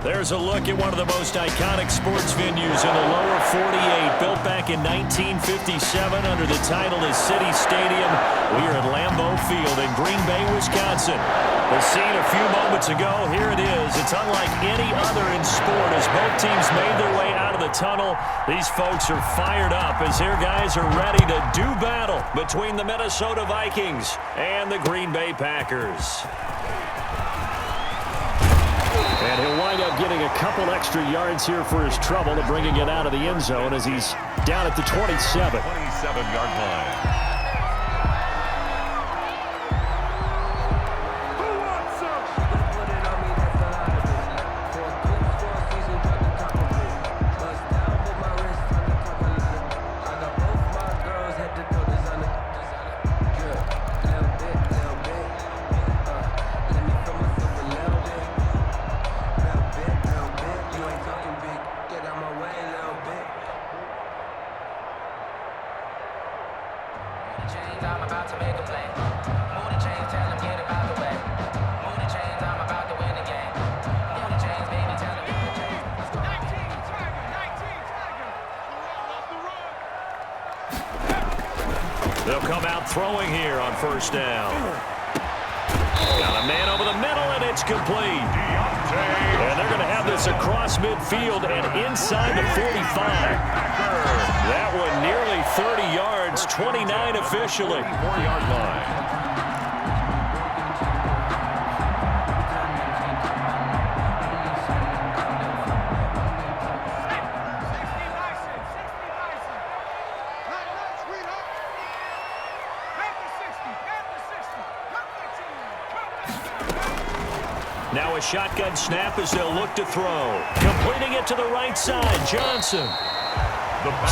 There's a look at one of the most iconic sports venues in the lower 48, built back in 1957 under the title of City Stadium. We are at Lambeau Field in Green Bay, Wisconsin. The scene a few moments ago, here it is. It's unlike any other in sport as both teams made their way out of the tunnel. These folks are fired up as their guys are ready to do battle between the Minnesota Vikings and the Green Bay Packers. And he'll wind up getting a couple extra yards here for his trouble to bringing it out of the end zone as he's down at the 27. 27-yard line. I'm about to make a play. Move the chains, tell them get about the way. Move the chains, I'm about to win the game. Move the chains, baby, tell them move the chains. 19 Tiger. They'll come out throwing here on first down. Got a man over the middle, and it's complete. And they're going to have this across midfield and inside the 45. That one nearly 30 yards, 29 officially. 4-yard line. Now a shotgun snap as they'll look to throw. Completing it to the right side, Johnson.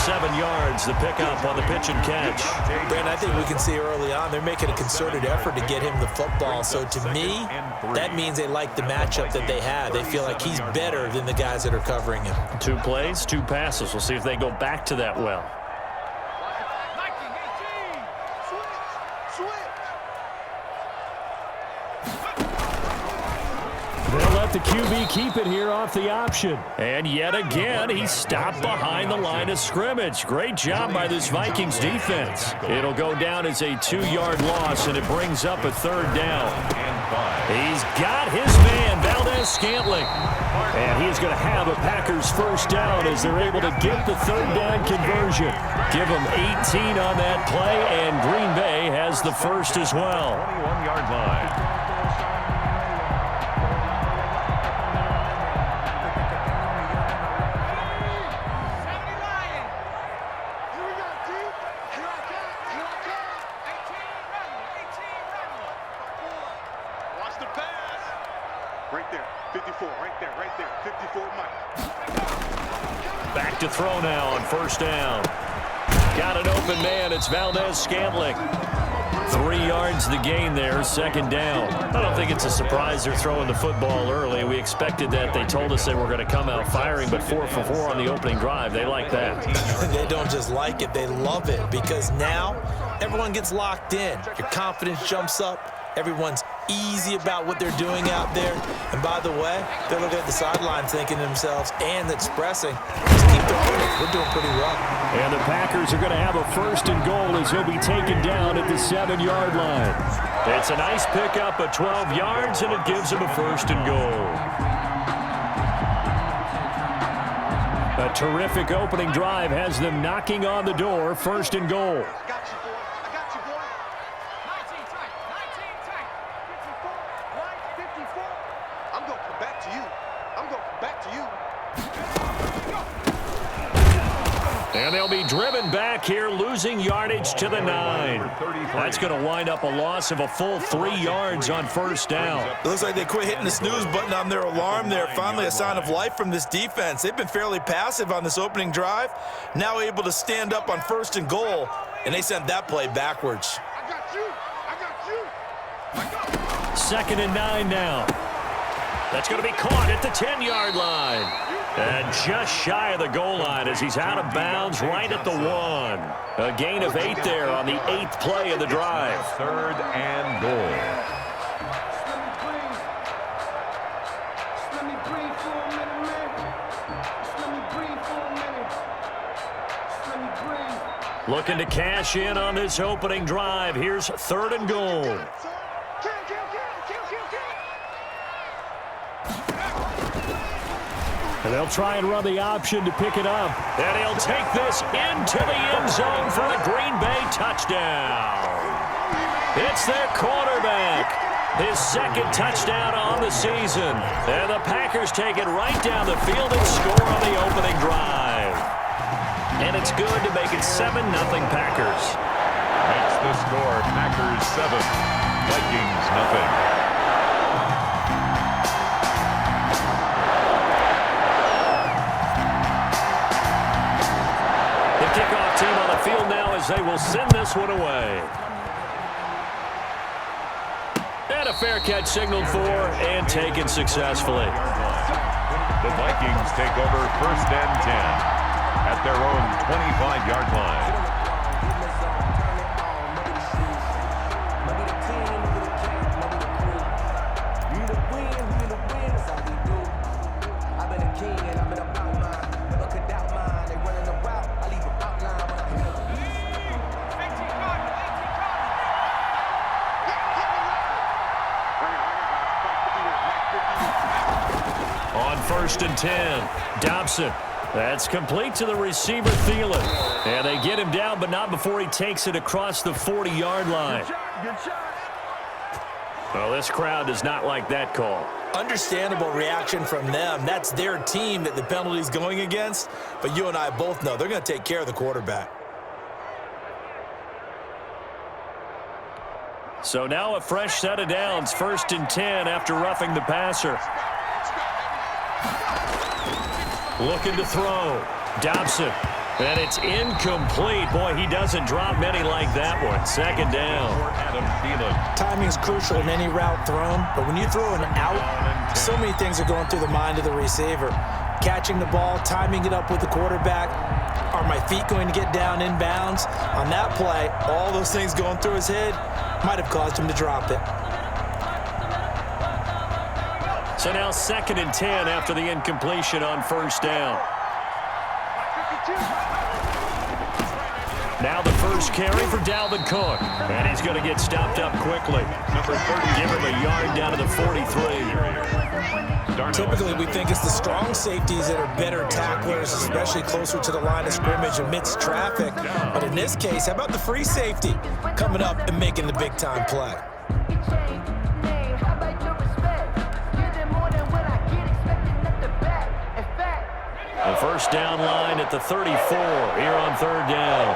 7 yards, the pickup on the pitch and catch. Brandon, I think we can see early on they're making a concerted effort to get him the football. So to me, that means they like the matchup that they have. They feel like he's better than the guys that are covering him. 2 plays, 2 passes. We'll see if they go back to that well. They'll let the QB keep it here off the option. And yet again, he stopped behind the line of scrimmage. Great job by this Vikings defense. It'll go down as a 2-yard loss, and it brings up a 3rd down. He's got his man, Valdez-Scantling. And he's going to have a Packers first down as they're able to get the 3rd down conversion. Give them 18 on that play, and Green Bay has the first as well. 21-yard line. Right there, 54, right there, 54, Mike. Back to throw now on first down. Got an open man, it's Valdez-Scantling. 3 yards the gain there, 2nd down. I don't think it's a surprise they're throwing the football early. We expected that. They told us they were going to come out firing, but 4 for 4 on the opening drive. They like that. They don't just like it, they love it, because now everyone gets locked in. Your confidence jumps up. Everyone's easy about what they're doing out there. And by the way, they're looking at the sideline thinking to themselves and expressing, just keep throwing it. We're doing pretty well. And the Packers are going to have a 1st and goal as he'll be taken down at the 7-yard line. It's a nice pickup of 12 yards, and it gives him a 1st and goal. A terrific opening drive has them knocking on the door, 1st and goal. And they'll be driven back here, losing yardage to the 9. That's going to wind up a loss of a full 3 yards on first down. It looks like they quit hitting the snooze button on their alarm there. Finally a sign of life from this defense. They've been fairly passive on this opening drive. Now able to stand up on 1st and goal, and they sent that play backwards. I got you. 2nd and 9 now. That's going to be caught at the 10-yard line. And just shy of the goal line as he's out of bounds right at the 1. A gain of 8 there on the 8th play of the drive. 3rd and goal. Let me breathe for a minute. Looking to cash in on this opening drive. Here's 3rd and goal. And they'll try and run the option to pick it up. And he'll take this into the end zone for a Green Bay touchdown. It's their quarterback. His 2nd touchdown on the season. And the Packers take it right down the field and score on the opening drive. And it's good to make it 7-0 Packers. Makes the score Packers 7, Vikings nothing. The kickoff team on the field now as they will send this one away. And a fair catch signaled for and taken successfully. The Vikings take over 1st and 10 at their own 25-yard line. On 1st and 10, Dobson. That's complete to the receiver, Thielen. And they get him down, but not before he takes it across the 40-yard line. Well, this crowd does not like that call. Understandable reaction from them. That's their team that the penalty's going against. But you and I both know they're going to take care of the quarterback. So now a fresh set of downs, 1st and 10 after roughing the passer. Looking to throw. Dobson. And it's incomplete. Boy, he doesn't drop many like that one. 2nd down. Timing is crucial in any route thrown, but when you throw an out, so many things are going through the mind of the receiver. Catching the ball, timing it up with the quarterback. Are my feet going to get down in bounds? On that play, all those things going through his head might have caused him to drop it. So now 2nd and 10 after the incompletion on 1st down. Now the first carry for Dalvin Cook. And he's going to get stopped up quickly. Number 30, give him a yard down to the 43. Typically, we think it's the strong safeties that are better tacklers, especially closer to the line of scrimmage amidst traffic. But in this case, how about the free safety coming up and making the big-time play? The 1st down line at the 34 here on 3rd down.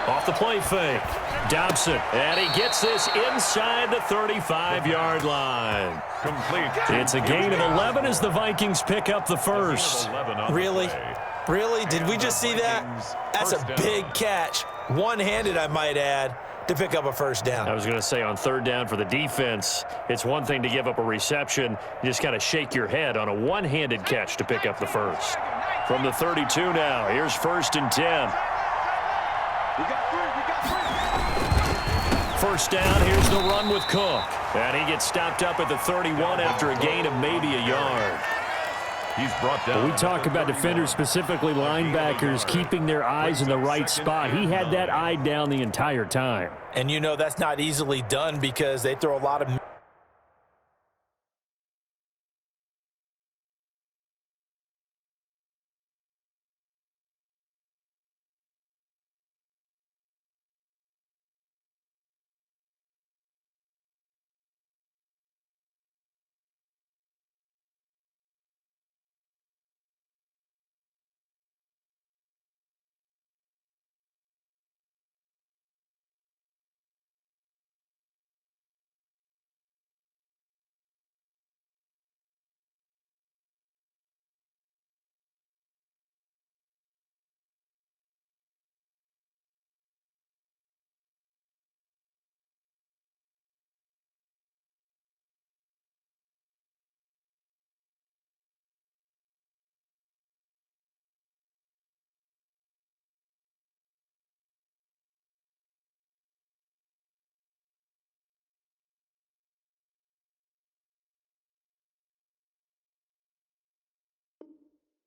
Off the play fake. Dobson, and he gets this inside the 35-yard line. Complete. It's a gain of 11 as the Vikings pick up the 1st. Really? Really? Did we just see that? That's a big catch. One-handed, I might add, to pick up a 1st down. I was going to say on 3rd down for the defense, it's one thing to give up a reception. You just got to shake your head on a one-handed catch to pick up the 1st. From the 32 now, here's 1st and 10. 1st down, here's the run with Cook. And he gets stopped up at the 31 after a gain of maybe a yard. He's brought down. We talk about defenders, specifically linebackers, keeping their eyes in the right spot. He had that eye down the entire time. And you know that's not easily done because they throw a lot of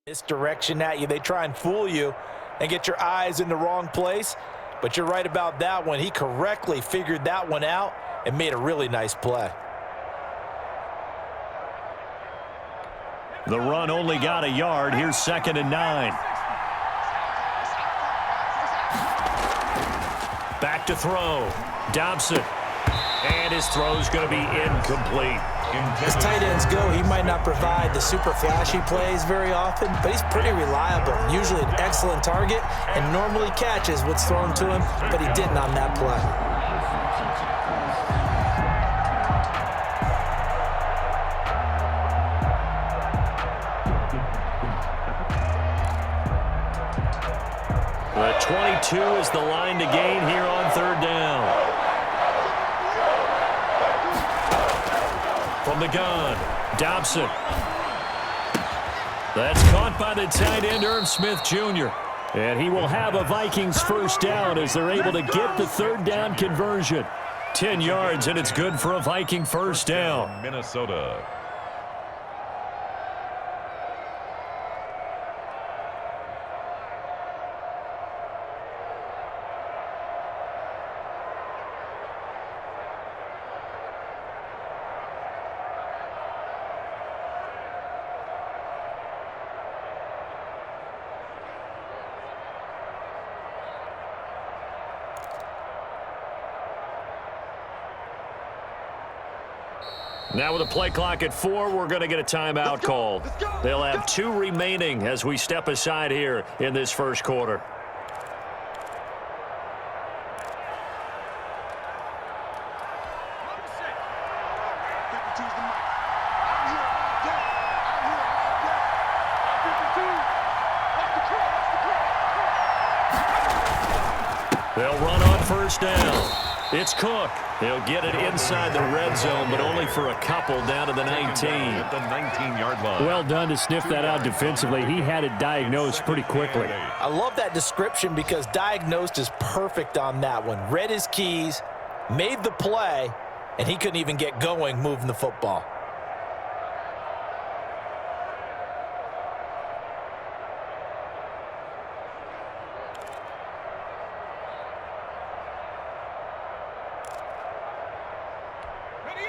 Misdirection at you. They try and fool you and get your eyes in the wrong place. But you're right about that one. He correctly figured that one out and made a really nice play. The run only got a yard. Here's 2nd and 9. Back to throw. Dobson. And his throw's going to be incomplete. As tight ends go, he might not provide the super flashy plays very often, but he's pretty reliable. Usually an excellent target and normally catches what's thrown to him, but he didn't on that play. The 22 is the line to gain here on 3rd down. From the gun, Dobson. That's caught by the tight end, Irv Smith Jr. And he will have a Vikings 1st down as they're able to get the 3rd down conversion. 10 yards, and it's good for a Viking 1st down. Minnesota. Now with a play clock at 4, we're going to get a timeout called. They'll have 2 remaining as we step aside here in this 1st quarter. They'll run on 1st down. It's Cook. He'll get it inside the red zone, but only for a couple down to the 19. At the 19-yard line. Well done to sniff that out defensively. He had it diagnosed pretty quickly. I love that description because diagnosed is perfect on that one. Read his keys, made the play, and he couldn't even get going moving the football.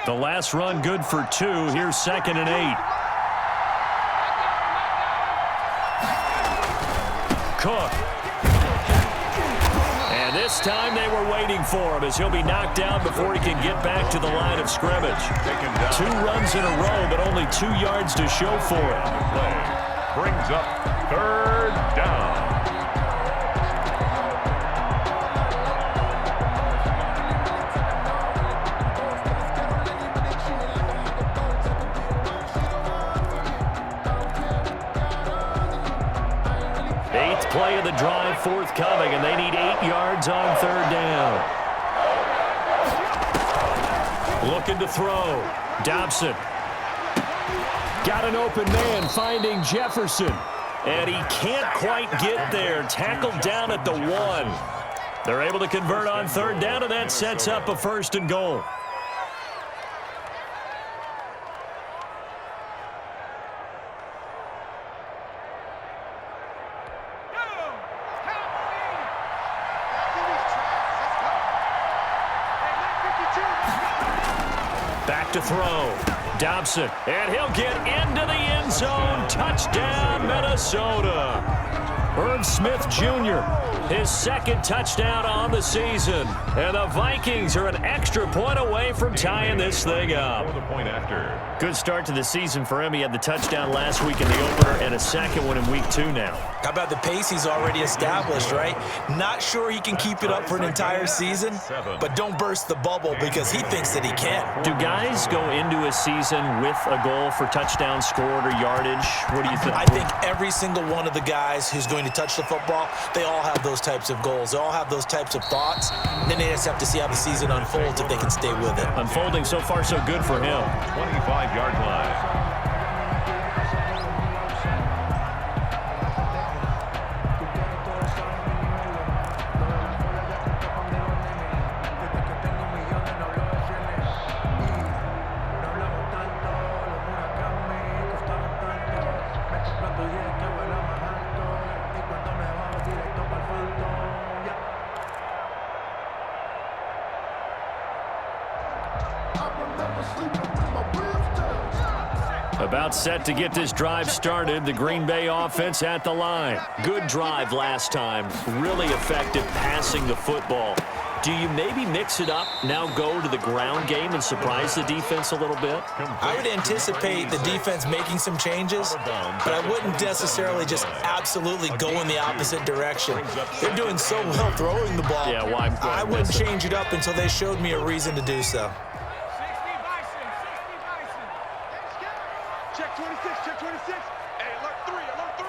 The last run good for 2. Here's 2nd and 8. Cook. And this time they were waiting for him as he'll be knocked down before he can get back to the line of scrimmage. 2 runs in a row, but only 2 yards to show for it. Play brings up 3rd down. Play of the drive forthcoming, and they need 8 yards on 3rd down. Looking to throw. Dobson. Got an open man finding Jefferson. And he can't quite get there. Tackled down at the 1. They're able to convert on 3rd down, and that sets up a 1st and goal. Back to throw. Dobson. And he'll get into the end zone. Touchdown, Minnesota. Irv Smith Jr., his 2nd touchdown on the season. And the Vikings are an extra point away from tying this thing up. The point after. Good start to the season for him. He had the touchdown last week in the opener and a 2nd one in week 2 now. How about the pace he's already established, right? Not sure he can keep it up for an entire season, but don't burst the bubble because he thinks that he can. Do guys go into a season with a goal for touchdown scored or yardage? What do you think? I think every single one of the guys who's going to touch the football, they all have those types of goals. They all have those types of thoughts. And then they just have to see how the season unfolds if they can stay with it. Unfolding so far so good for him. 25-yard line. Tanto, los huracanes costaron tanto, me comprando 10 que vuelan. About set to get this drive started. The Green Bay offense at the line. Good drive last time. Really effective passing the football. Do you maybe mix it up, now go to the ground game and surprise the defense a little bit? I would anticipate the defense making some changes, but I wouldn't necessarily just absolutely go in the opposite direction. They're doing so well throwing the ball. Yeah, why? I wouldn't change it up until they showed me a reason to do so. Check 26, check 26. Hey, alert 3, alert 3.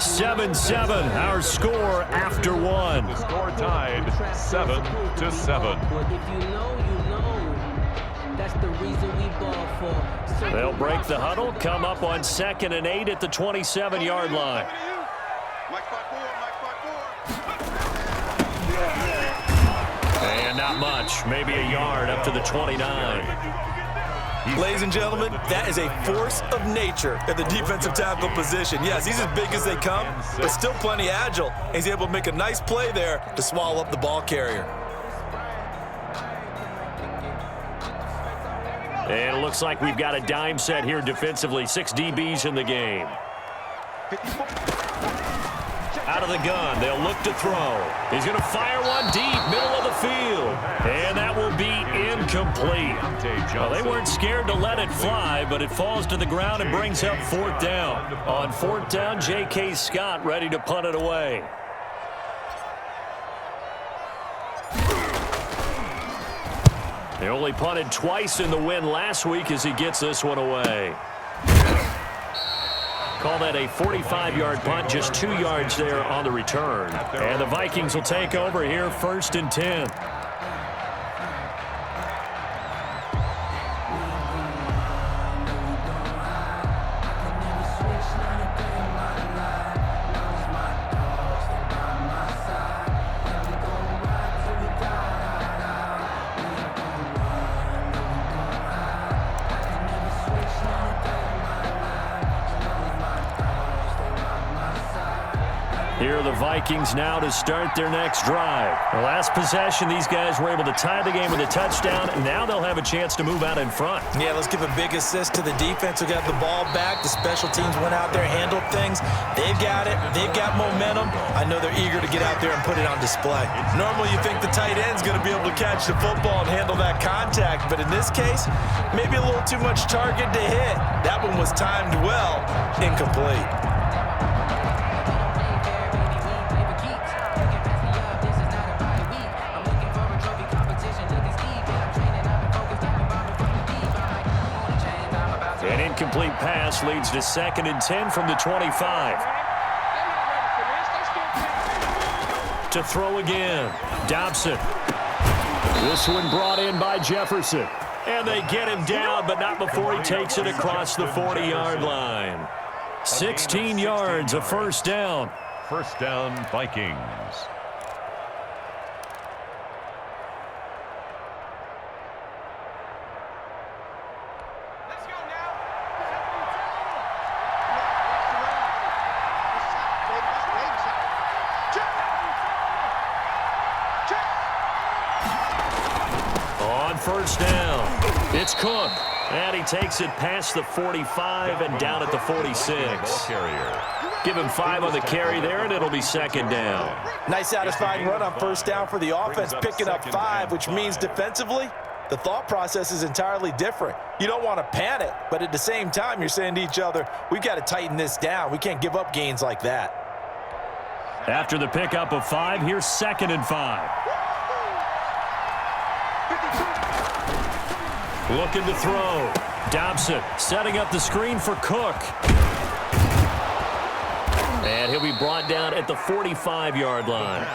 7-7, our score after one. The score tied 7-7. If you know, you know. That's the reason we ball for. They'll break the huddle, come up on 2nd and 8 at the 27-yard line. Mike 5-4, Mike 5-4. And not much, maybe a yard up to the 29. Ladies and gentlemen, that is a force of nature at the defensive tackle position. Yes, he's as big as they come, but still plenty agile. He's able to make a nice play there to swallow up the ball carrier. And it looks like we've got a dime set here defensively. 6 DBs in the game. Out of the gun, they'll look to throw. He's going to fire one deep, middle of the field. And that will be incomplete. Well, they weren't scared to let it fly, but it falls to the ground and brings up 4th down. On 4th down, J.K. Scott ready to punt it away. They only punted twice in the win last week as he gets this one away. Call that a 45-yard punt, just 2 yards there on the return. And the Vikings will take over here, 1st and 10. Here are the Vikings now to start their next drive. The last possession, these guys were able to tie the game with a touchdown, and now they'll have a chance to move out in front. Yeah, let's give a big assist to the defense who got the ball back. The special teams went out there, handled things. They've got it. They've got momentum. I know they're eager to get out there and put it on display. Normally, you think the tight end's going to be able to catch the football and handle that contact, but in this case, maybe a little too much target to hit. That one was timed well, incomplete. An incomplete pass leads to 2nd and 10 from the 25. To throw again. Dobson. This one brought in by Jefferson. And they get him down, but not before he takes it across the 40-yard line. 16 yards, a 1st down. 1st down, Vikings. On 1st down, it's Cook. And he takes it past the 45 and down at the 46. Give him 5 on the carry there, and it'll be 2nd down. Nice satisfying run on 1st down for the offense, picking up 5, which means defensively, the thought process is entirely different. You don't want to panic, but at the same time, you're saying to each other, we've got to tighten this down. We can't give up gains like that. After the pickup of 5, here's 2nd and 5. Looking to throw. Dobson setting up the screen for Cook. And he'll be brought down at the 45-yard line.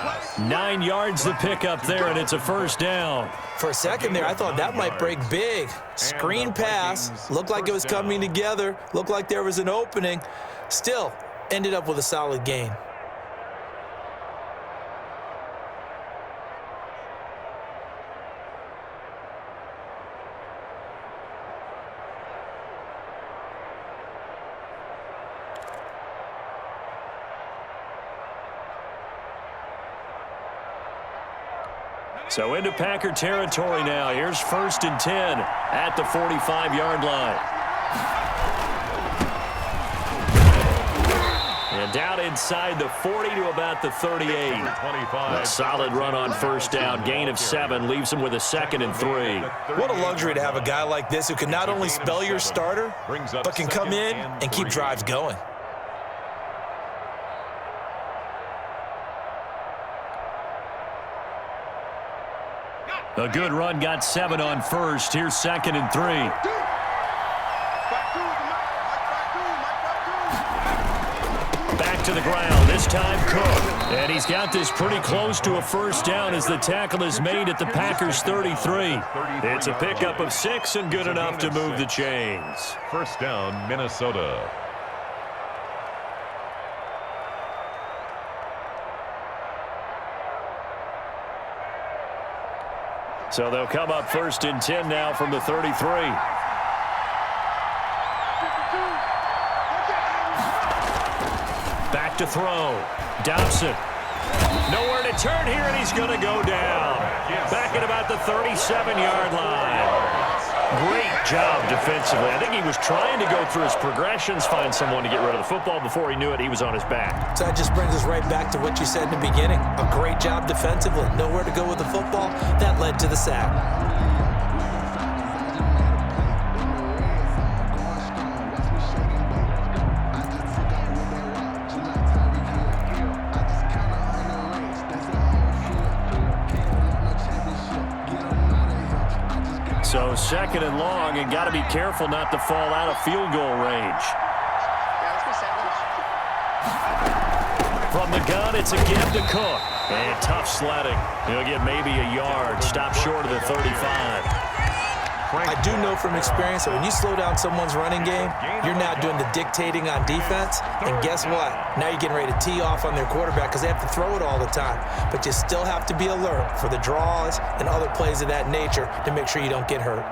9 yards to pick up there, and it's a 1st down. For a second there, I thought that might break big. Screen pass. Looked like it was coming together. Looked like there was an opening. Still, ended up with a solid gain. So into Packer territory now. Here's 1st and 10 at the 45-yard line. And down inside the 40 to about the 38. A solid run on 1st down. Gain of 7 leaves him with a 2nd and 3. What a luxury to have a guy like this who can not only spell your starter, but can come in and keep drives going. A good run, got 7 on 1st. Here's 2nd and 3. Back to the ground, this time Cook. And he's got this pretty close to a 1st down as the tackle is made at the Packers' 33. It's a pickup of 6 and good enough to move the chains. 1st down, Minnesota. So they'll come up 1st and 10 now from the 33. Back to throw. Dobson. Nowhere to turn here, and he's going to go down. Back at about the 37-yard line. Great job defensively. I think he was trying to go through his progressions, find someone to get rid of the football. Before he knew it, he was on his back. So that just brings us right back to what you said in the beginning. A great job defensively. Nowhere to go with the football. That led to the sack. So 2nd and long, and got to be careful not to fall out of field goal range. From the gun, it's a give to Cook. And tough sledding. He'll get maybe a yard. Stop short of the 35. I do know from experience that when you slow down someone's running game, you're now doing the dictating on defense. And guess what? Now you're getting ready to tee off on their quarterback because they have to throw it all the time. But you still have to be alert for the draws and other plays of that nature to make sure you don't get hurt.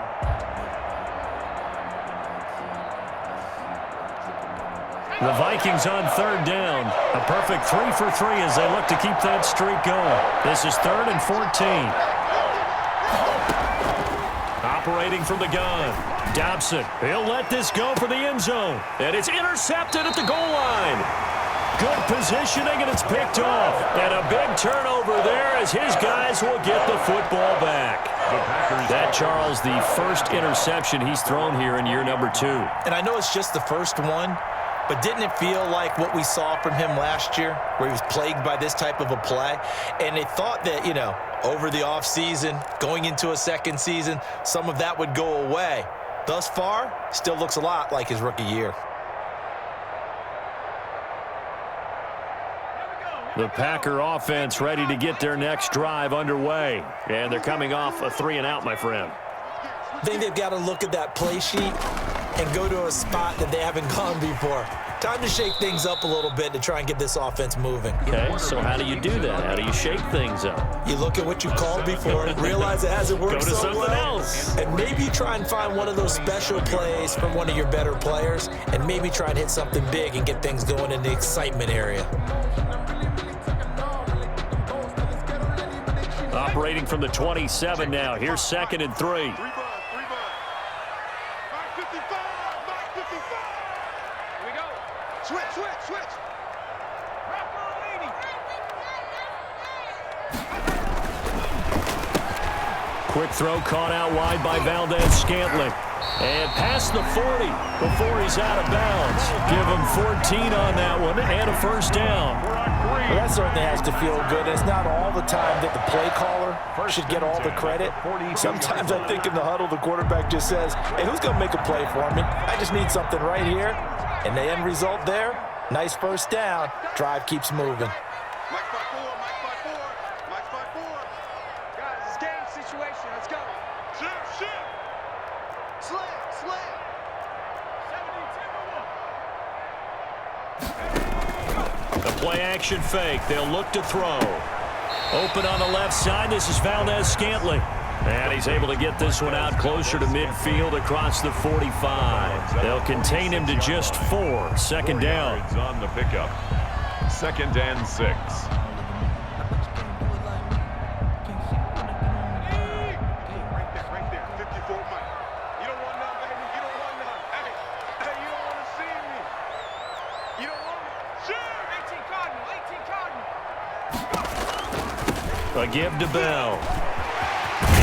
The Vikings on 3rd down. A perfect 3 for 3 as they look to keep that streak going. This is 3rd and 14. Operating from the gun. Dobson. He'll let this go for the end zone. And it's intercepted at the goal line. Good positioning, and it's picked off. And a big turnover there as his guys will get the football back. That, Charles, the first interception he's thrown here in year number 2. And I know it's just the first one, but didn't it feel like what we saw from him last year, where he was plagued by this type of a play? And they thought that, over the offseason, going into a second season, some of that would go away. Thus far, still looks a lot like his rookie year. The Packer offense ready to get their next drive underway. And they're coming off a 3-and-out, my friend. I think they've got to look at that play sheet and go to a spot that they haven't gone before. Time to shake things up a little bit to try and get this offense moving. Okay, so how do you do that? How do you shake things up? You look at what you've called before, realize it hasn't worked Go to so something well, else. and maybe try and find one of those special plays from one of your better players, and maybe try and hit something big and get things going in the excitement area. Operating from the 27 now. Here's 2nd and 3. Quick throw caught out wide by Valdez-Scantling. And past the 40 before he's out of bounds. Give him 14 on that one and a 1st down. Well, that certainly has to feel good. It's not all the time that the play caller should get all the credit. Sometimes I think in the huddle, the quarterback just says, hey, who's going to make a play for me? I just need something right here. And the end result there, nice 1st down. Drive keeps moving. Play-action fake. They'll look to throw. Open on the left side. This is Valdez-Scantling. And he's able to get this one out closer to midfield across the 45. They'll contain him to just 4. 2nd down. On the pickup. 2nd and 6. A give to Bell.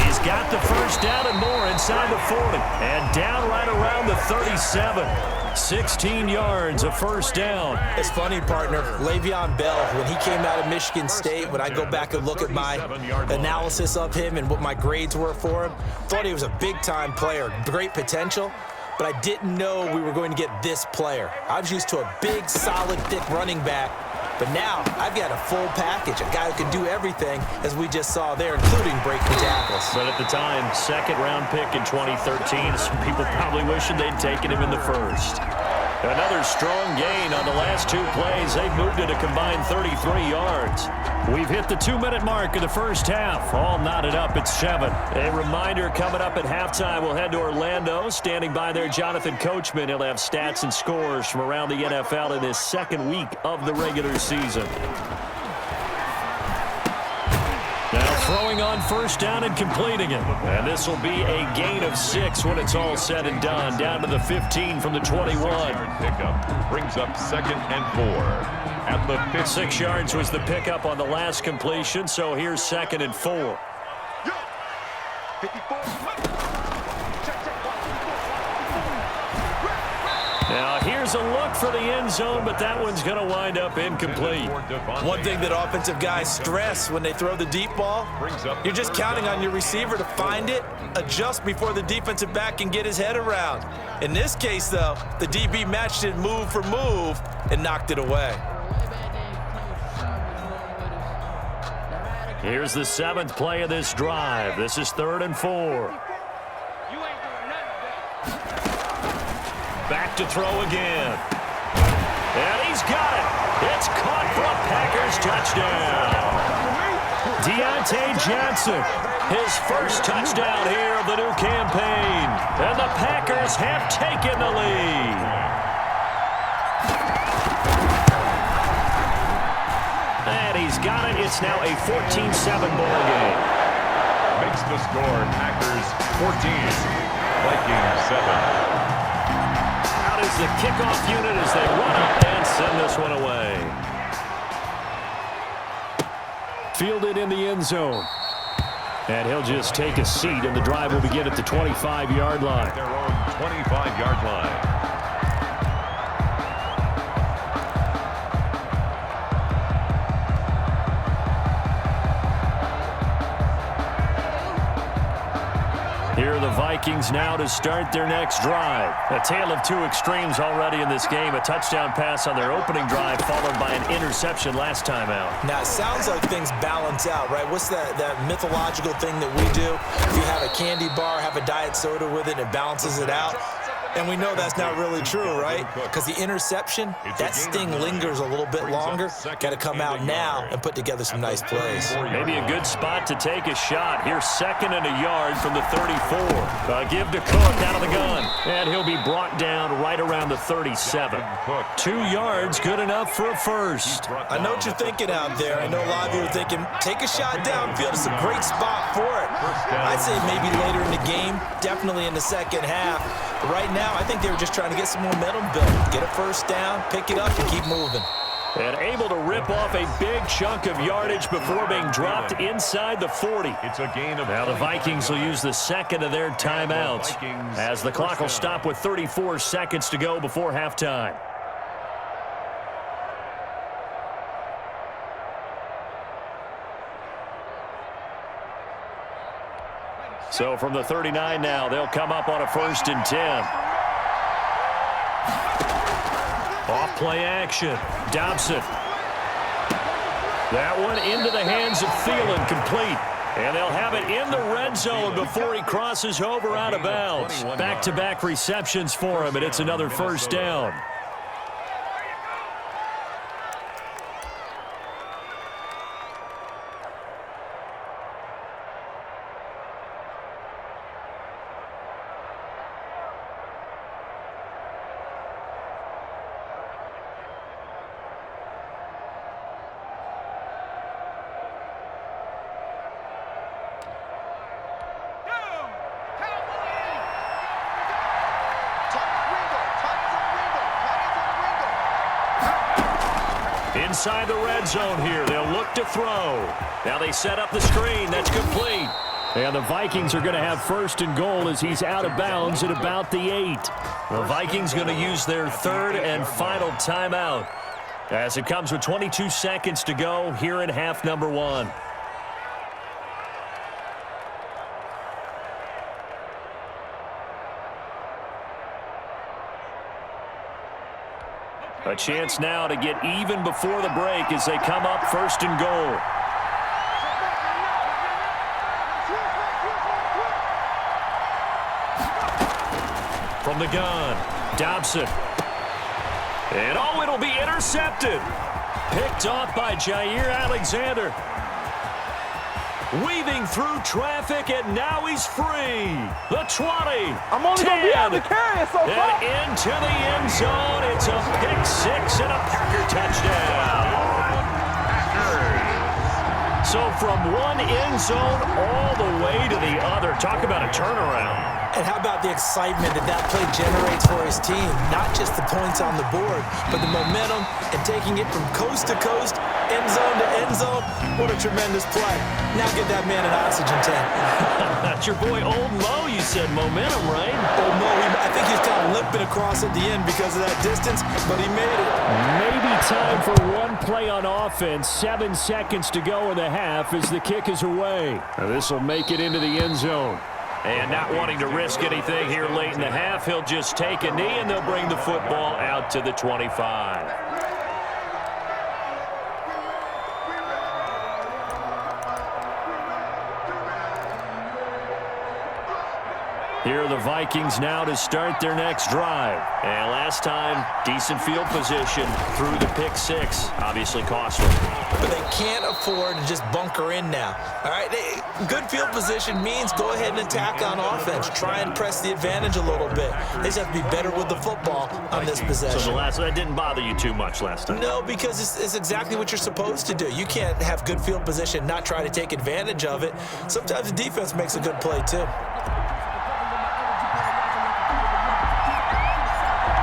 He's got the first down and more inside the 40. And down right around the 37. 16 yards, a first down. It's funny, partner. Le'Veon Bell, when he came out of Michigan State, when I go back and look at my analysis of him and what my grades were for him, thought he was a big-time player, great potential, but I didn't know we were going to get this player. I was used to a big, solid, thick running back, but now I've got a full package, a guy who can do everything, as we just saw there, including breaking tackles. But at the time, second-round pick in 2013, some people probably wishing they'd taken him in the first. Another strong gain on the last two plays. They've moved it a combined 33 yards. We've hit the 2-minute mark of the first half. All knotted up at 7. A reminder coming up at halftime. We'll head to Orlando. Standing by there, Jonathan Coachman. He'll have stats and scores from around the NFL in this second week of the regular season. Now throwing on first down and completing it. And this will be a gain of 6 when it's all said and done. Down to the 15 from the 21. Pickup brings up 2nd and 4. At the 15. 6 yards was the pickup on the last completion, so here's 2nd and 4. 54. Now here's a look for the end zone, but that one's going to wind up incomplete. One thing that offensive guys stress when they throw the deep ball, you're just counting on your receiver to find it, adjust before the defensive back can get his head around. In this case, though, the DB matched it move for move and knocked it away. Here's the 7th play of this drive. This is 3rd and 4. Back to throw again. And he's got it. It's caught for a Packers touchdown. Deontay Johnson, his first touchdown here of the new campaign. And the Packers have taken the lead. And he's got it. It's now a 14-7 ball game. Makes the score Packers 14, Vikings 7. Is the kickoff unit as they run up and send this one away. Fielded in the end zone. And he'll just take a seat, and the drive will begin at the 25-yard line. Their own 25-yard line. Here are the Vikings now to start their next drive. A tale of two extremes already in this game. A touchdown pass on their opening drive followed by an interception last time out. Now, it sounds like things balance out, right? What's that mythological thing that we do? If you have a candy bar, have a diet soda with it, it balances it out. And we know that's not really true, right? Because the interception, that sting lingers a little bit longer. Got to come out now and put together some nice plays. Maybe a good spot to take a shot. Here's 2nd and a yard from the 34. Give to Cook out of the gun. And he'll be brought down right around the 37. 2 yards, good enough for a first. I know what you're thinking out there. I know a lot of you are thinking, take a shot downfield. It's a great spot for it. I'd say maybe later in the game, definitely in the second half. But right now, I think they were just trying to get some momentum built. Get a first down, pick it up, and keep moving. And able to rip off a big chunk of yardage before being dropped inside the 40. It's a gain of now the Vikings will use the second of their timeouts as the clock will stop with 34 seconds to go before halftime. So from the 39 now, they'll come up on a 1st and 10. Off play action. Dobson. That one into the hands of Thielen, complete. And they'll have it in the red zone before he crosses over out of bounds. Back-to-back receptions for him, and it's another first down. inside the red zone here. They'll look to throw. Now they set up the screen. That's complete. And the Vikings are going to have first and goal as he's out of bounds at about the 8. The Vikings going to use their third and final timeout as it comes with 22 seconds to go here in half number 1. A chance now to get even before the break as they come up first and goal. From the gun, Dobson. And oh, it'll be intercepted. Picked off by Jair Alexander. Weaving through traffic, and now he's free. The 20. I'm only going to be able to carry it so far. And into the end zone. It's a pick 6 and a Packer touchdown. So from one end zone all the way to the other. Talk about a turnaround. And how about the excitement that play generates for his team? Not just the points on the board, but the momentum and taking it from coast to coast, end zone to end zone. What a tremendous play. Now give that man an oxygen tank. That's your boy Old Mo, you said. Momentum, right? Old Mo, I think he's kind of limping across at the end because of that distance, but he made it. Maybe time for one play on offense. 7 seconds to go in the half as the kick is away. This will make it into the end zone. And not wanting to risk anything here late in the half, he'll just take a knee and they'll bring the football out to the 25. Here are the Vikings now to start their next drive. And last time, decent field position through the pick 6. Obviously costly. But they can't afford to just bunker in now. All right, good field position means go ahead and attack on offense. Try and press the advantage a little bit. They just have to be better with the football on this possession. So that didn't bother you too much last time? No, because it's exactly what you're supposed to do. You can't have good field position, not try to take advantage of it. Sometimes the defense makes a good play too.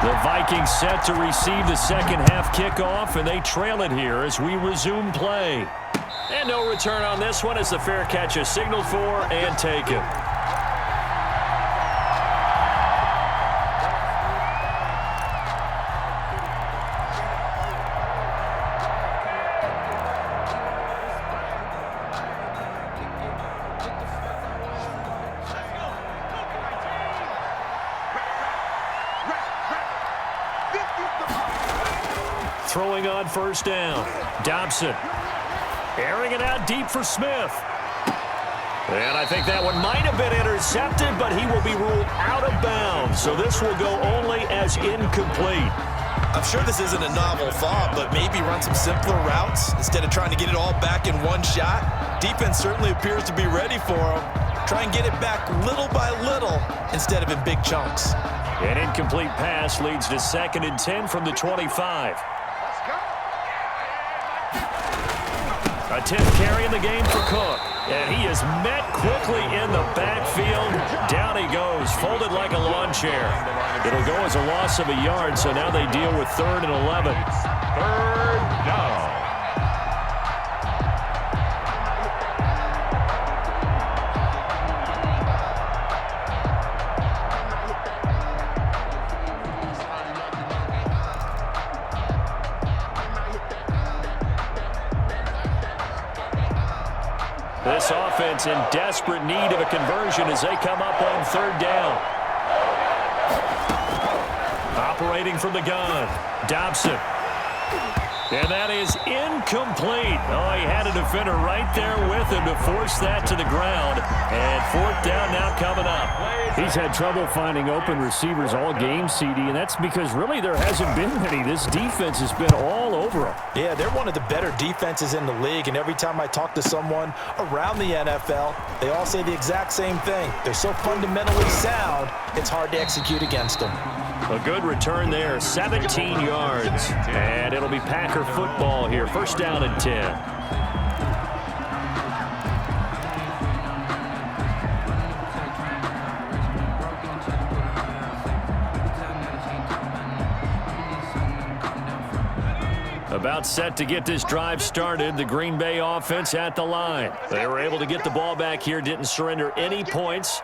The Vikings set to receive the second half kickoff, and they trail it here as we resume play. And no return on this one as the fair catch is signaled for and taken. Throwing on first down. Dobson airing it out deep for Smith. And I think that one might have been intercepted, but he will be ruled out of bounds. So this will go only as incomplete. I'm sure this isn't a novel thought, but maybe run some simpler routes instead of trying to get it all back in one shot. Defense certainly appears to be ready for him. Try and get it back little by little instead of in big chunks. An incomplete pass leads to 2nd and 10 from the 25. A 10th carry in the game for Cook. And he is met quickly in the backfield. Down he goes, folded like a lawn chair. It'll go as a loss of a yard, so now they deal with 3rd and 11. 3rd down. This offense in desperate need of a conversion as they come up on 3rd down. Operating from the gun, Dobson. And that is incomplete. Oh, he had a defender right there with him to force that to the ground. And 4th down now coming up. He's had trouble finding open receivers all game, CD, and that's because really there hasn't been many. This defense has been all over him. Yeah, they're one of the better defenses in the league, and every time I talk to someone around the NFL, they all say the exact same thing. They're so fundamentally sound, it's hard to execute against them. A good return there, 17 yards. And it'll be Packer football here. 1st down and 10. A About set to get this drive started. The Green Bay offense at the line. They were able to get the ball back here, didn't surrender any points.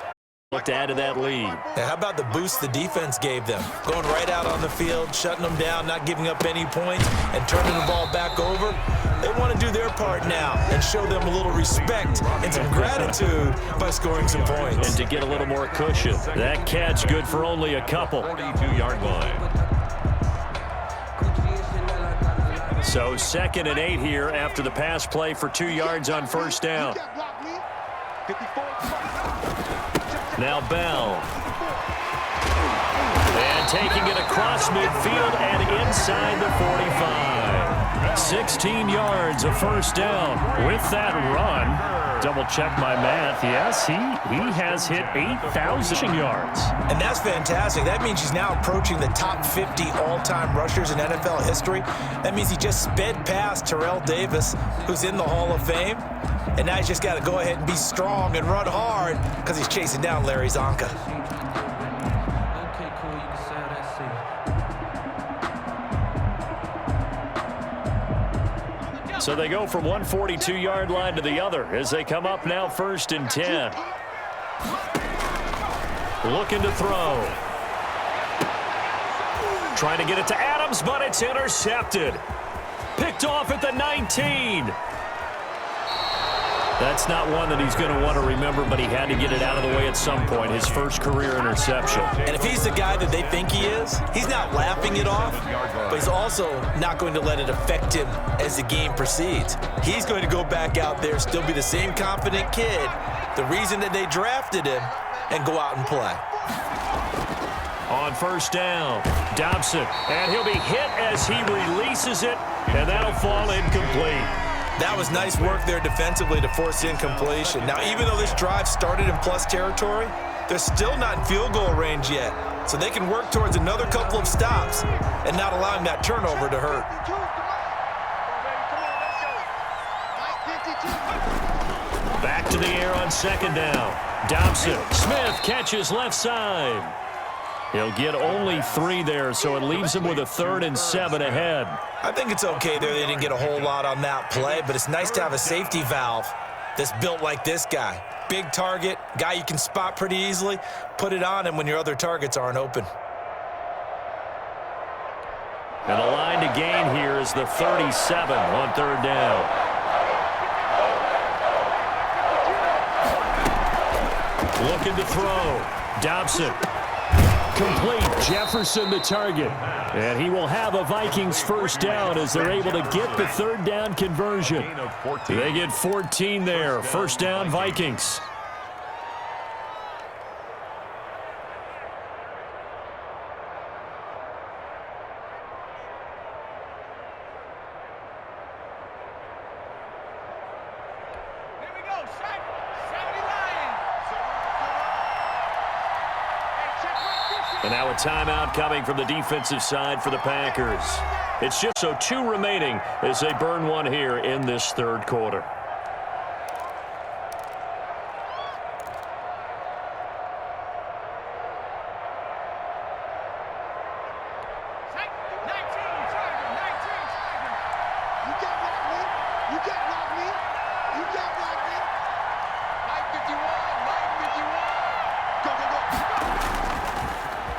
Look to add to that lead. Yeah, how about the boost the defense gave them? Going right out on the field, shutting them down, not giving up any points, and turning the ball back over. They want to do their part now and show them a little respect and some gratitude by scoring some points. And to get a little more cushion. That catch good for only a couple. 42-yard line. So 2nd and 8 here after the pass play for 2 yards on first down. Now Bell. And taking it across midfield and inside the 45. 16 yards, a first down. With that run, double check my math. Yes, he has hit 8,000 yards. And that's fantastic. That means he's now approaching the top 50 all-time rushers in NFL history. That means he just sped past Terrell Davis, who's in the Hall of Fame. And now he's just got to go ahead and be strong and run hard because he's chasing down Larry Zonka. Okay, cool. You can say that. So they go from one 42-yard line to the other as they come up now 1st and 10. Looking to throw. Trying to get it to Adams, but it's intercepted. Picked off at the 19. That's not one that he's going to want to remember, but he had to get it out of the way at some point. His first career interception. And if he's the guy that they think he is, he's not laughing it off, but he's also not going to let it affect him as the game proceeds. He's going to go back out there, still be the same confident kid, the reason that they drafted him, and go out and play. On first down, Dobson, and he'll be hit as he releases it, and that'll fall incomplete. That was nice work there defensively to force incompletion. Now, even though this drive started in plus territory, they're still not in field goal range yet. So they can work towards another couple of stops and not allowing that turnover to hurt. Back to the air on 2nd down. Dobson, Smith catches left side. He'll get only 3 there, so it leaves him with a 3rd and 7 ahead. I think it's okay there. They didn't get a whole lot on that play, but it's nice to have a safety valve that's built like this guy. Big target, guy you can spot pretty easily. Put it on him when your other targets aren't open. And the line to gain here is the 37 on 3rd down. Looking to throw. Dobson. Complete. Jefferson the target. And he will have a Vikings first down as they're able to get the 3rd down conversion. They get 14 there. First down, Vikings. And now a timeout coming from the defensive side for the Packers. It's just so 2 remaining as they burn one here in this 3rd quarter.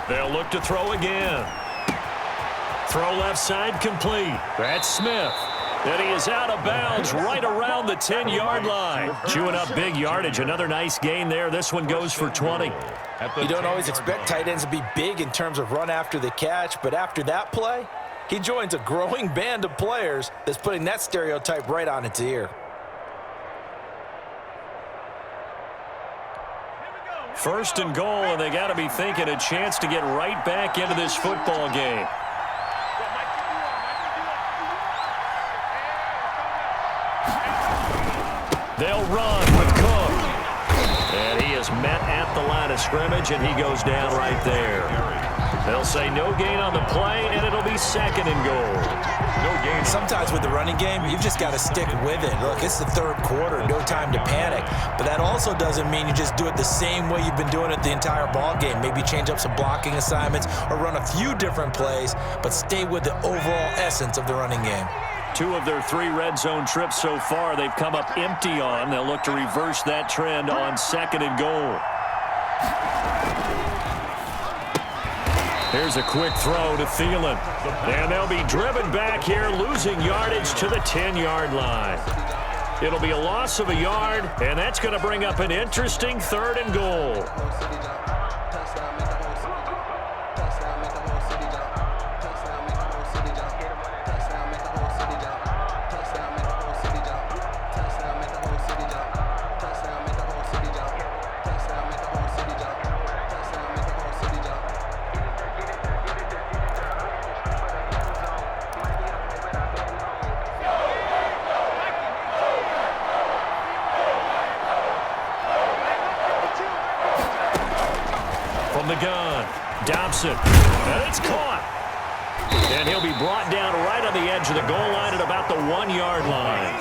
They'll look to throw again. Throw left side complete. That's Smith. And he is out of bounds right around the 10-yard line. Chewing up big yardage. Another nice gain there. This one goes for 20. You don't always expect tight ends to be big in terms of run after the catch, but after that play, he joins a growing band of players that's putting that stereotype right on its ear. First and goal, and they got to be thinking a chance to get right back into this football game. They'll run with Cook. And he is met at the line of scrimmage, and he goes down right there. They'll say no gain on the play, and it'll be second and goal. No gain. Sometimes with the running game, you've just got to stick with it. Look, it's the third quarter, no time to panic. But that also doesn't mean you just do it the same way you've been doing it the entire ball game. Maybe change up some blocking assignments or run a few different plays, but stay with the overall essence of the running game. 2 of their 3 red zone trips so far they've come up empty on. They'll look to reverse that trend on second and goal. Here's a quick throw to Thielen. And they'll be driven back here, losing yardage to the 10-yard line. It'll be a loss of a yard, and that's going to bring up an interesting third and goal. From the gun, Dobson, and it's caught. And he'll be brought down right on the edge of the goal line at about the 1-yard line.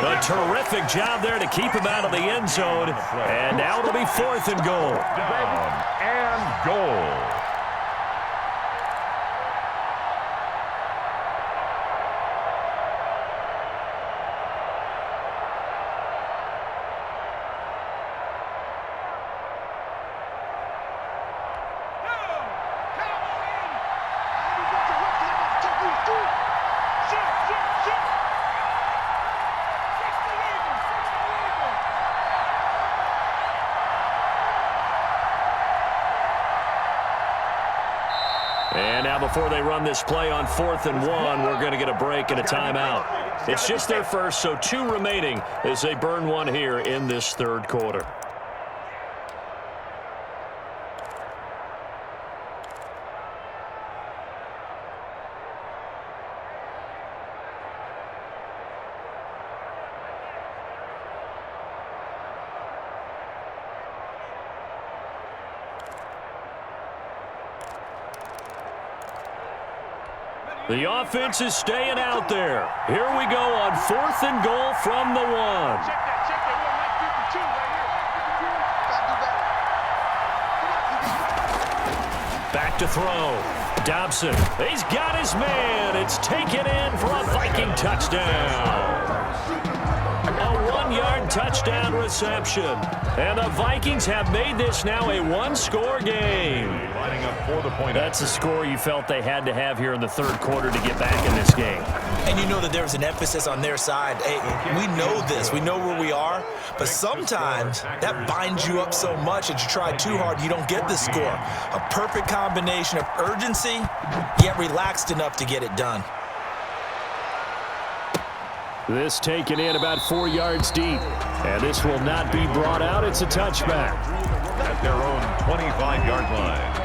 A terrific job there to keep him out of the end zone. And now it'll be fourth and goal. Down and goal. And now before they run this play on 4th and 1, we're going to get a break and a timeout. It's just their first, so 2 remaining as they burn 1 here in this third quarter. The offense is staying out there. Here we go on 4th and goal from the 1. Back to throw. Dobson, he's got his man. It's taken in for a Viking touchdown. A 1-yard touchdown reception. And the Vikings have made this now a 1-score game. Lining up for the point. That's a score you felt they had to have here in the third quarter to get back in this game. And you know that there was an emphasis on their side. Hey, we know this. We know where we are. But sometimes that binds you up so much that you try too hard, you don't get the score. A perfect combination of urgency, yet relaxed enough to get it done. This taken in about 4 yards deep. And this will not be brought out. It's a touchback. At their own 25-yard line.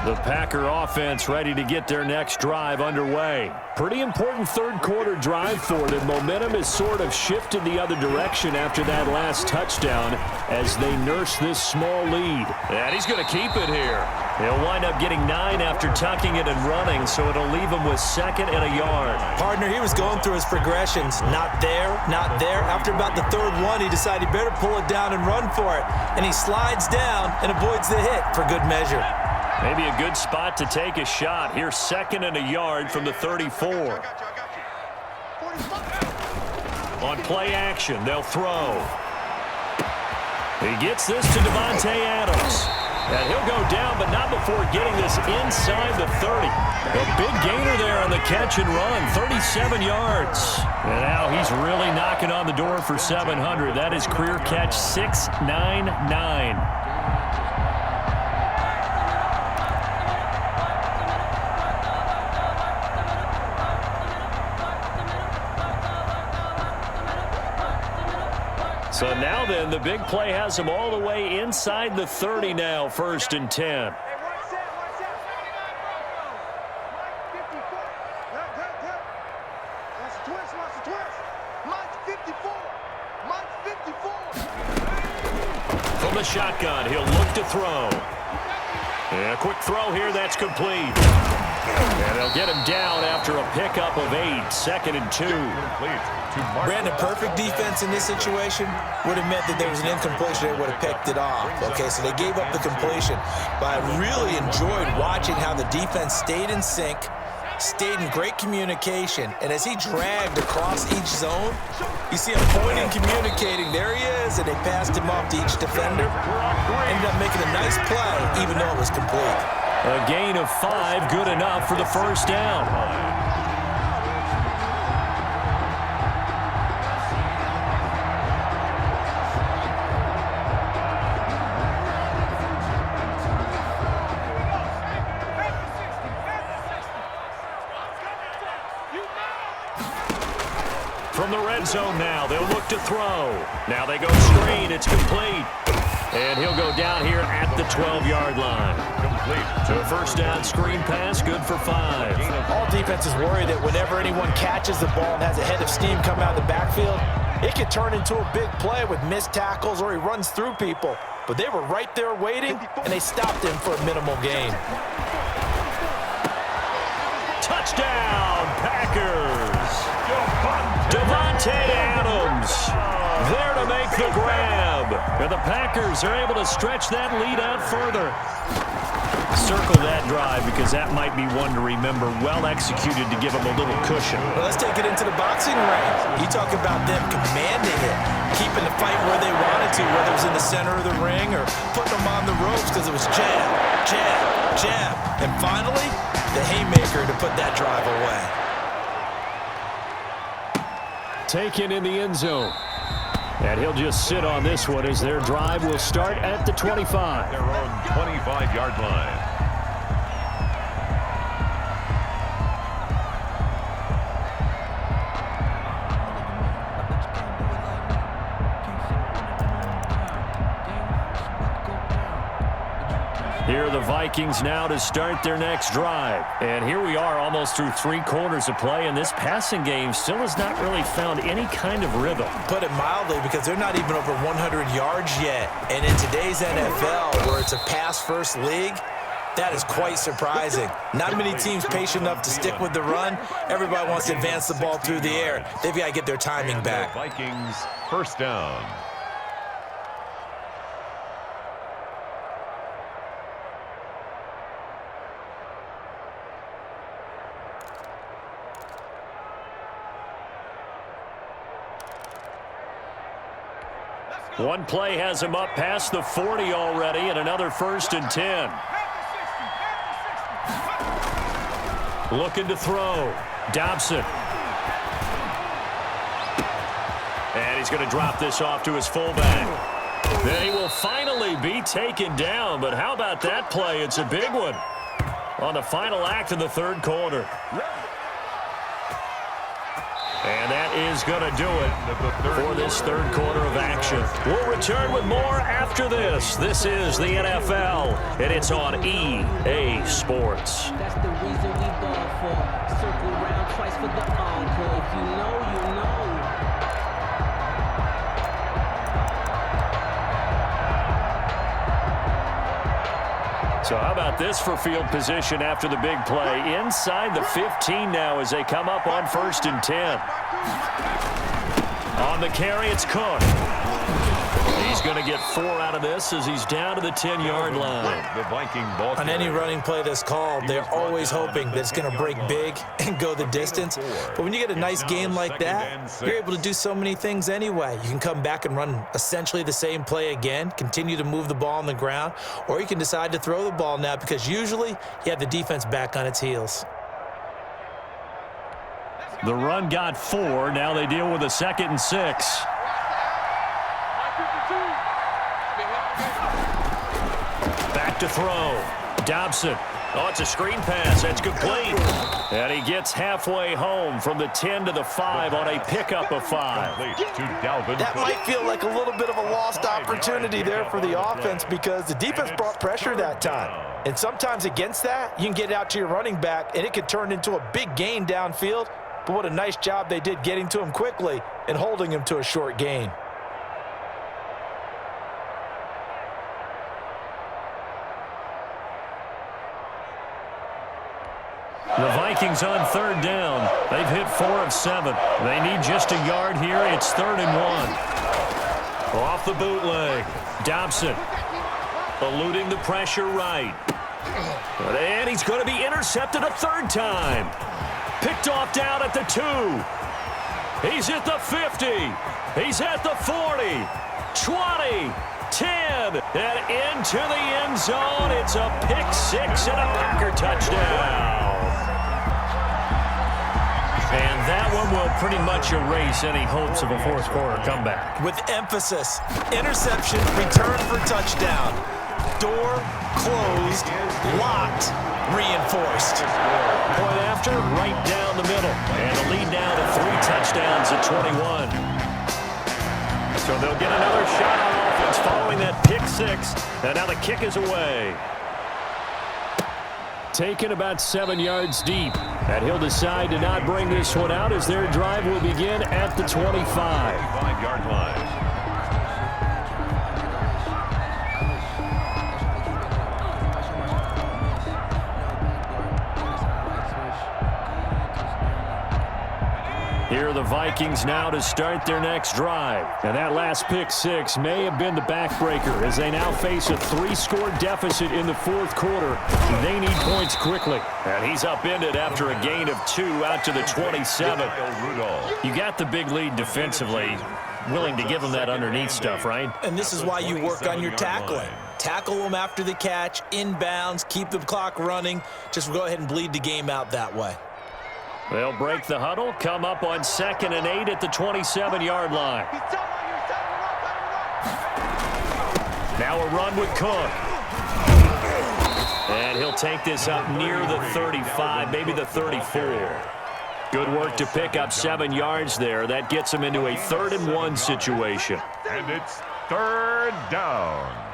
The Packer offense ready to get their next drive underway. Pretty important third quarter drive for them. Momentum has sort of shifted the other direction after that last touchdown as they nurse this small lead. And he's going to keep it here. He'll wind up getting 9 after tucking it and running, so it'll leave him with 2nd and a yard. Partner, he was going through his progressions. Not there, not there. After about the third one, he decided he better pull it down and run for it. And he slides down and avoids the hit for good measure. Maybe a good spot to take a shot. Here's 2nd and a yard from the 34. On play action, they'll throw. He gets this to Devontae Adams. And he'll go down, but not before getting this inside the 30. A big gainer there on the catch and run, 37 yards. And now he's really knocking on the door for 700. That is career catch 699. So now then, the big play has him all the way inside the 30 now, 1st and 10. From the shotgun, he'll look to throw. And a quick throw here, that's complete. And they'll get him down after a pickup of 8, 2nd and 2. Brandon, perfect defense in this situation would have meant that there was an incompletion. They would have picked it off. Okay, so they gave up the completion. But I really enjoyed watching how the defense stayed in sync, stayed in great communication, and as he dragged across each zone, you see him pointing, communicating. There he is, and they passed him off to each defender. Ended up making a nice play, even though it was complete. A gain of 5, good enough for the first down. From the red zone now, they'll look to throw. Now they go screen, it's complete. And he'll go down here at the 12-yard line. Complete. So a first down screen pass, good for 5. All defenses worry that whenever anyone catches the ball and has a head of steam come out of the backfield, it can turn into a big play with missed tackles or he runs through people. But they were right there waiting, and they stopped him for a minimal gain. Touchdown, Packers! Devontae Adams there to make the grab. And the Packers are able to stretch that lead out further. Circle that drive because that might be one to remember. Well executed to give them a little cushion. Well, let's take it into the boxing ring. You talk about them commanding it, keeping the fight where they wanted to, whether it was in the center of the ring or putting them on the ropes because it was jab, jab, jab. And finally, the haymaker to put that drive away. Taken in the end zone. And he'll just sit on this one as their drive will start at the 25. Their own 25-yard line. Here are the Vikings now to start their next drive. And here we are almost through 3 quarters of play, and this passing game still has not really found any kind of rhythm. Put it mildly, because they're not even over 100 yards yet. And in today's NFL, where it's a pass-first league, that is quite surprising. Not many teams patient enough to stick with the run. Everybody wants to advance the ball through the air. They've got to get their timing back. Vikings first down. One play has him up past the 40 already, and another 1st and 10. Looking to throw. Dobson. And he's going to drop this off to his fullback. Then he will finally be taken down, but how about that play? It's a big one on the final act of the 3rd quarter. And that is going to do it for this 3rd quarter of action. We'll return with more after this. This is the NFL, and it's on EA Sports. That's the reason we ball for. Circle around twice for the encore. If you know, you know. So how about this for field position after the big play? Inside the 15 now as they come up on 1st and 10. On the carry, it's Cook. He's going to get 4 out of this as he's down to the 10-yard line. The Viking ball. On any running play that's called, they're always hoping that it's going to break big and go the distance. But when you get a nice game like that, you're able to do so many things anyway. You can come back and run essentially the same play again, continue to move the ball on the ground, or you can decide to throw the ball now because usually you have the defense back on its heels. The run got 4. Now they deal with a 2nd and 6. Back to throw. Dobson. Oh, it's a screen pass. That's complete. And he gets halfway home from the 10 to the 5 on a pickup of 5. That might feel like a little bit of a lost opportunity there for the offense because the defense brought pressure that time. And sometimes against that, you can get out to your running back, and it could turn into a big gain downfield. But what a nice job they did getting to him quickly and holding him to a short gain. Vikings on 3rd down. They've hit 4 of 7. They need just a yard here. It's 3rd and 1. Off the bootleg. Dobson eluding the pressure right. And he's going to be intercepted a 3rd time. Picked off down at the 2. He's at the 50. He's at the 40. 20. 10. And into the end zone. It's a pick 6 and a Packer touchdown. And that one will pretty much erase any hopes of a 4th quarter comeback. With emphasis. Interception, return for touchdown. Door closed, locked, reinforced. Point after, right down the middle. And the lead now to 3 touchdowns at 21. So they'll get another shot on offense following that pick 6. And now the kick is away. Taken about 7 yards deep. And he'll decide to not bring this one out as their drive will begin at the 25. 5-yard line. Here are the Vikings now to start their next drive. And that last pick 6 may have been the backbreaker as they now face a 3-score deficit in the 4th quarter. They need points quickly. And he's upended after a gain of 2 out to the 27. You got the big lead defensively. Willing to give them that underneath stuff, right? And this is why you work on your tackling. Tackle them after the catch, inbounds, keep the clock running. Just go ahead and bleed the game out that way. They'll break the huddle, come up on 2nd and 8 at the 27-yard line. Now a run with Cook. And he'll take this up near the 35, maybe the 34. Good work to pick up 7 yards there. That gets him into a 3rd and 1 situation. And it's 3rd down.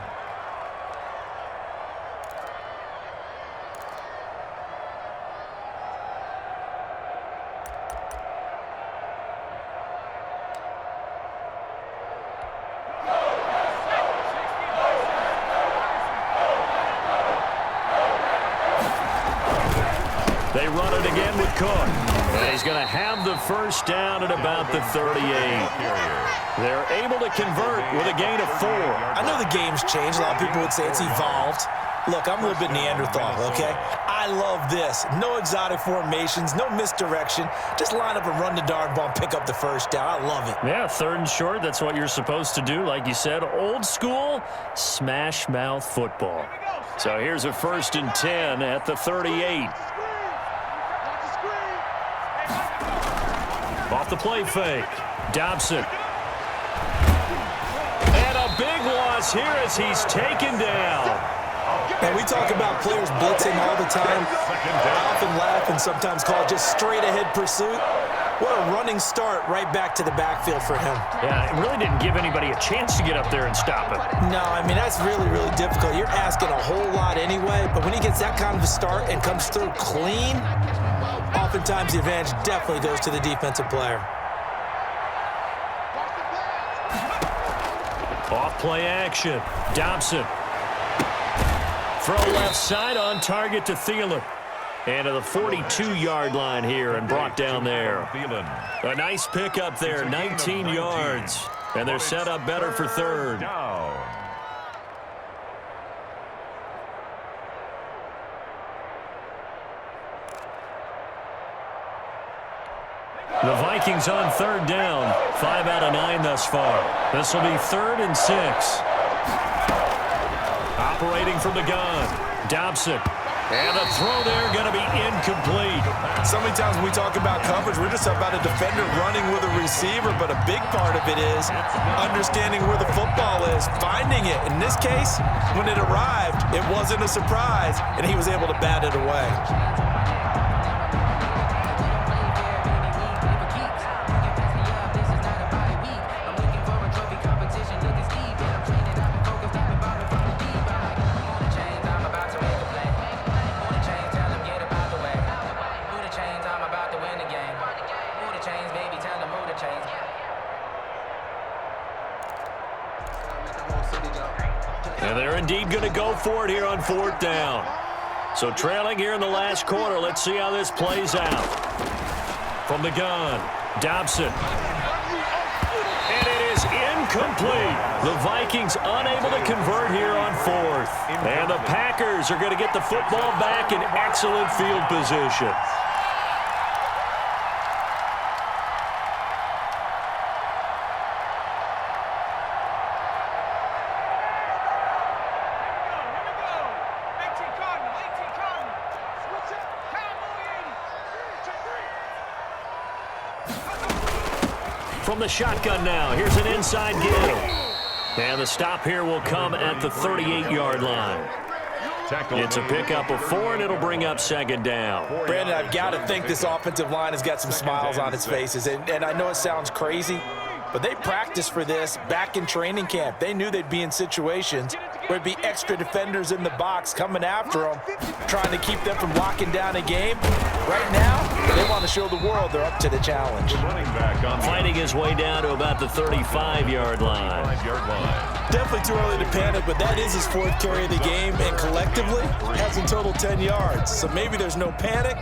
They run it again with Cook. And he's going to have the 1st down at about the 38. They're able to convert with a gain of 4. I know the game's changed. A lot of people would say it's evolved. Look, I'm a little bit Neanderthal, okay? I love this. No exotic formations, no misdirection. Just line up and run the darn ball and pick up the 1st down. I love it. Yeah, 3rd and short. That's what you're supposed to do. Like you said, old school smash mouth football. So here's a 1st and 10 at the 38. Off the play fake. Dobson. And a big loss here as he's taken down. And we talk about players blitzing all the time. I often laugh and sometimes call it just straight ahead pursuit. What a running start right back to the backfield for him. Yeah, it really didn't give anybody a chance to get up there and stop him. No, I mean, that's really, really difficult. You're asking a whole lot anyway, but when he gets that kind of a start and comes through clean, oftentimes the advantage definitely goes to the defensive player. Off play action. Dobson. Throw left side on target to Thielen. And to the 42-yard line here and brought down there. A nice pickup there, 19 yards. And they're set up better for 3rd. The Vikings on 3rd down. 5 out of 9 thus far. This will be 3rd and 6. Operating from the gun. Dobson. And a throw there going to be incomplete. So many times when we talk about coverage, we're just about a defender running with a receiver, but a big part of it is understanding where the football is, finding it. In this case, when it arrived, it wasn't a surprise, and he was able to bat it away. And they're indeed going to go for it here on 4th down. So trailing here in the last quarter. Let's see how this plays out. From the gun, Dobson. And it is incomplete. The Vikings unable to convert here on fourth. And the Packers are going to get the football back in excellent field position. From the shotgun now, here's an inside give. And the stop here will come at the 38-yard line. It's a pickup of 4, and it'll bring up second down. Brandon, I've got to think this offensive line has got some smiles on its faces. And I know it sounds crazy, but they practiced for this back in training camp. They knew they'd be in situations where there'd be extra defenders in the box coming after them, trying to keep them from locking down a game. Right now, they want to show the world they're up to the challenge. Fighting his way down to about the 35-yard line. Definitely too early to panic, but that is his 4th carry of the game, and collectively has in total 10 yards. So maybe there's no panic,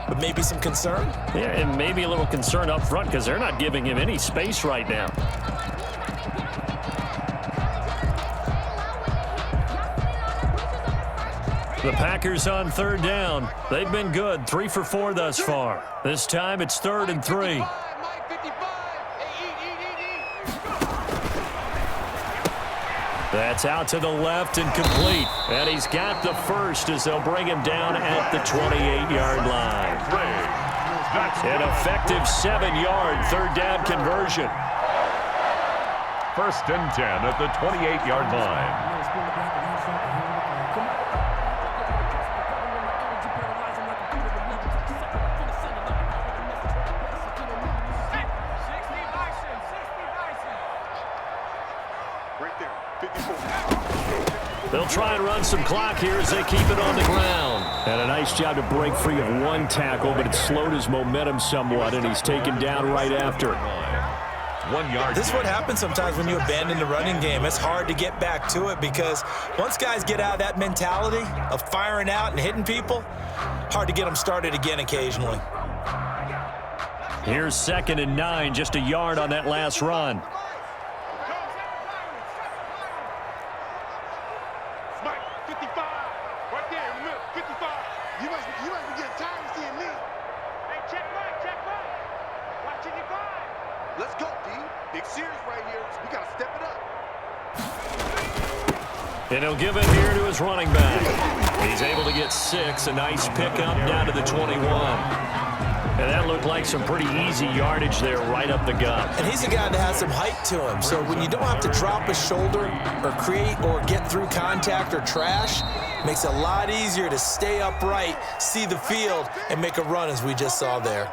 but maybe some concern. Yeah, and maybe a little concern up front because they're not giving him any space right now. The Packers on 3rd down. They've been good, 3 for 4 thus far. This time it's 3rd and 3. That's out to the left and complete. And he's got the first as they'll bring him down at the 28-yard line. An effective 7-yard 3rd down conversion. 1st and 10 at the 28-yard line. They'll try and run some clock here as they keep it on the ground. And a nice job to break free of 1 tackle, but it slowed his momentum somewhat, and he's taken down right after. 1 yard. This is what happens sometimes when you abandon the running game. It's hard to get back to it because once guys get out of that mentality of firing out and hitting people, hard to get them started again occasionally. Here's 2nd and 9, just a yard on that last run. Let's go, D. Big series right here. We got to step it up. And he'll give it here to his running back. He's able to get 6, a nice pickup down to the 21. And that looked like some pretty easy yardage there right up the gut. And he's a guy that has some height to him. So when you don't have to drop a shoulder or create or get through contact or trash, makes it a lot easier to stay upright, see the field, and make a run as we just saw there.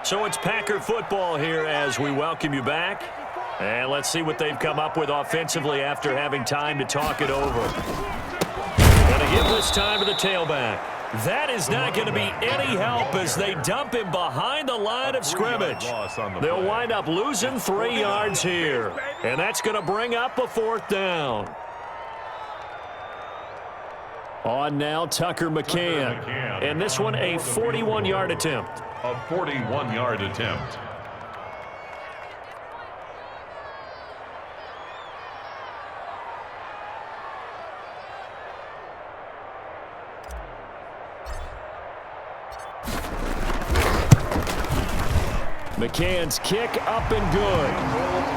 So it's Packer football here as we welcome you back. And let's see what they've come up with offensively after having time to talk it over. Going to give this time to the tailback. That is not going to be any help as they dump him behind the line of scrimmage. They'll wind up losing 3 yards here. And that's going to bring up a 4th down. On now, Tucker McCann. And this one a 41-yard attempt. A 41-yard attempt. McCann's kick up and good.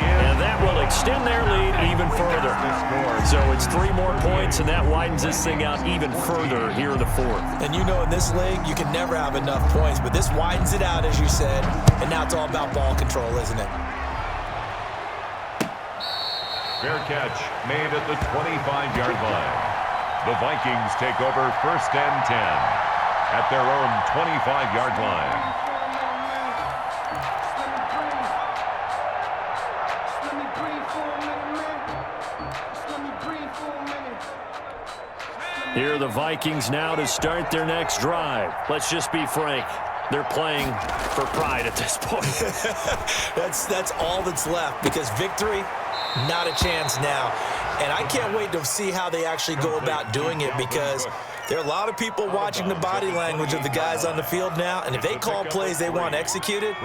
And that will extend their lead even further. So it's 3 more points, and that widens this thing out even further here in the 4th. And you know in this league, you can never have enough points, but this widens it out, as you said, and now it's all about ball control, isn't it? Fair catch made at the 25-yard line. The Vikings take over 1st and 10 at their own 25-yard line. Here are the Vikings now to start their next drive. Let's just be frank. They're playing for pride at this point. That's all that's left, because victory, not a chance now. And I can't wait to see how they actually go about doing it, because there are a lot of people watching the body language of the guys on the field now, and if they call plays they want executed,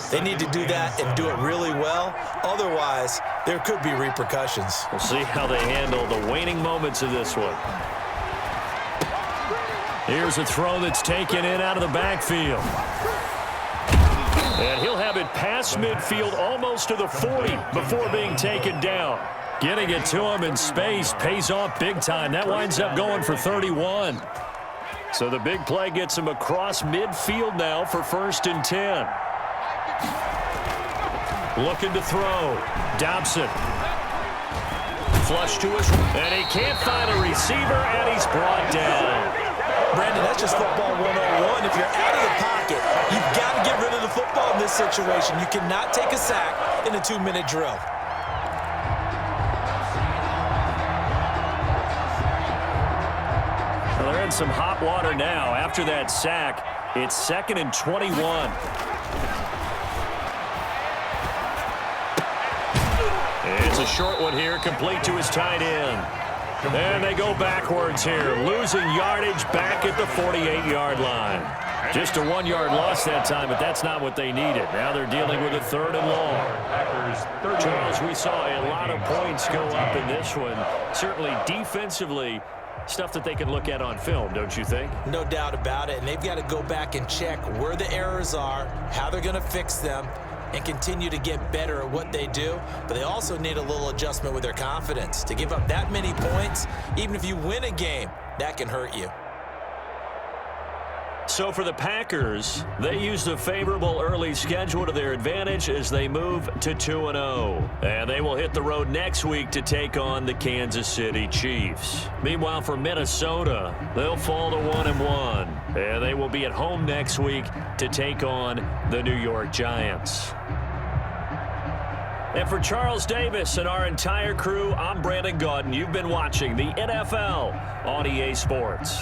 they need to do that and do it really well. Otherwise, there could be repercussions. We'll see how they handle the waning moments of this one. Here's a throw that's taken in out of the backfield. And he'll have it past midfield almost to the 40 before being taken down. Getting it to him in space pays off big time. That winds up going for 31. So the big play gets him across midfield now for 1st and 10. Looking to throw. Dobson. Flush to his, and he can't find a receiver, and he's brought down. Brandon, that's just football 101. If you're out of the pocket, you've got to get rid of the football in this situation. You cannot take a sack in a 2-minute drill. Well, they're in some hot water now. After that sack, it's 2nd and 21. It's a short one here, complete to his tight end. And they go backwards here, losing yardage back at the 48-yard line. Just a 1-yard loss that time, but that's not what they needed. Now they're dealing with a 3rd and long. Charles, we saw a lot of points go up in this one. Certainly defensively, stuff that they can look at on film, don't you think? No doubt about it, and they've got to go back and check where the errors are, how they're going to fix them, and continue to get better at what they do. But they also need a little adjustment with their confidence. To give up that many points, even if you win a game, that can hurt you. So for the Packers, they used a favorable early schedule to their advantage as they move to 2-0. And they will hit the road next week to take on the Kansas City Chiefs. Meanwhile, for Minnesota, they'll fall to 1-1. And they will be at home next week to take on the New York Giants. And for Charles Davis and our entire crew, I'm Brandon Gaudin. You've been watching the NFL on EA Sports.